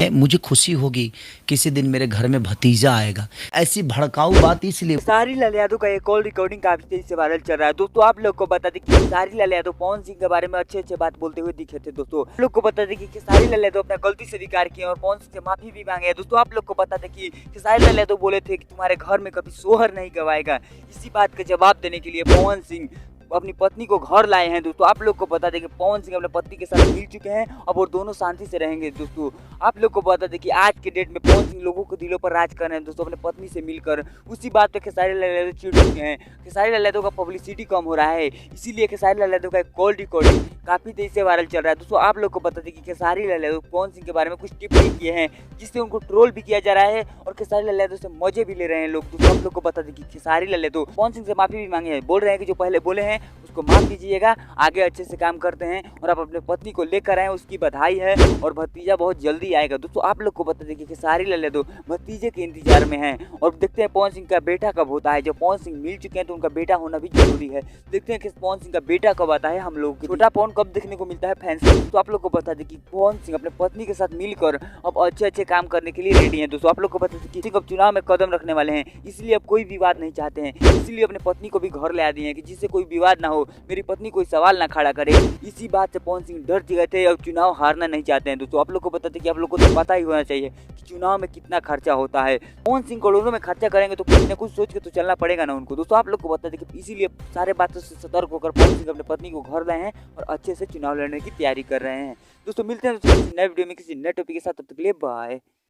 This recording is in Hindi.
मुझे खुशी होगी किसी दिन मेरे घर में भतीजा आएगा। ऐसी भड़काऊ बात इसलिए। खेसारी लाल यादव का एक कॉल रिकॉर्डिंग काफी तेजी से वायरल चल रहा है दोस्तों। आप लोग को बता दें कि खेसारी लाल यादव पवन सिंह के बारे में अच्छे बात बोलते हुए दिखे थे दोस्तों। आप लोग को बता दें कि खेसारी लाल यादव अपना गलती से स्वीकार किए और पवन सिंह से माफी भी मांगे दोस्तों। आप लोग को बता दें कि खेसारी लाल यादव बोले थे कि तुम्हारे घर में कभी सोहर नहीं गवाएगा। इसी बात का जवाब देने के लिए पवन सिंह अपनी पत्नी को घर लाए हैं दोस्तों। आप लोग को बता दें कि पवन सिंह अपने पत्नी के साथ मिल चुके हैं, अब वो दोनों शांति से रहेंगे दोस्तों। आप लोग को बता दें कि आज के डेट में पवन सिंह लोगों के दिलों पर राज कर रहे हैं दोस्तों, अपने पत्नी से मिलकर। उसी बात पे खेसारी लाल यादव चिढ़ चुके हैं। खेसारी लाल यादव का पब्लिसिटी कम हो रहा है, इसीलिए खेसारी लाल यादव का एक कॉल रिकॉर्डिंग काफी तेजी से वायरल चल रहा है दोस्तों। आप लोग को बता दें कि खेसारी लाल यादव पवन सिंह के बारे में कुछ टिप्पणी किए हैं, जिससे उनको ट्रोल भी किया जा रहा है और खेसारी लाल यादव से मजे भी ले रहे हैं लोग दोस्तों। आप लोग को बता दें कि खेसारी लाल यादव पवन सिंह से माफी भी मांगे हैं, बोल रहे हैं कि जो पहले बोले हैं उसको माफ कीजिएगा, आगे अच्छे से काम करते हैं और आप अपने पत्नी को लेकर आए, उसकी बधाई है और भतीजा बहुत जल्दी आएगा दोस्तों। आप लोग को बता दें कि खेसारी लाल यादव भतीजे के इंतजार में हैं और देखते हैं पवन सिंह का बेटा कब होता है। जब पवन सिंह मिल चुके हैं तो उनका बेटा होना भी जरूरी है। देखते हैं कि पवन सिंह का बेटा कब आता है, हम लोग छोटा पवन कब देखने को मिलता है फैंस को। तो आप लोग को बता दें कि पवन सिंह अपने पत्नी के साथ मिलकर अब अच्छे काम करने के लिए रेडी है दोस्तों। आप लोग को बता दें कि अब चुनाव में कदम रखने वाले हैं, इसलिए अब कोई विवाद नहीं चाहते हैं, इसलिए अपने पत्नी को भी घर ले आ दिए हैं कि जिससे कोई विवाद ना हो, मेरी पत्नी कोई सवाल ना खड़ा करे। इसी बात से पवन सिंह डर गए थे और चुनाव हारना नहीं चाहते हैं दोस्तों। आप लोग को बताते कि आप लोग को तो पता ही होना चाहिए कि चुनाव में कितना खर्चा होता है। पवन सिंह करोड़ों में खर्चा करेंगे तो कुछ न कुछ सोच के तो चलना पड़ेगा ना उनको दोस्तों। आप लोग को बताते कि इसीलिए सारे बातों से सतर्क होकर पवन सिंह अपने पत्नी को घर लाए हैं और अच्छे से चुनाव लड़ने की तैयारी कर रहे हैं दोस्तों। मिलते हैं दोस्तों नए वीडियो में किसी नए टॉपिक के साथ, तब तक के लिए बाय।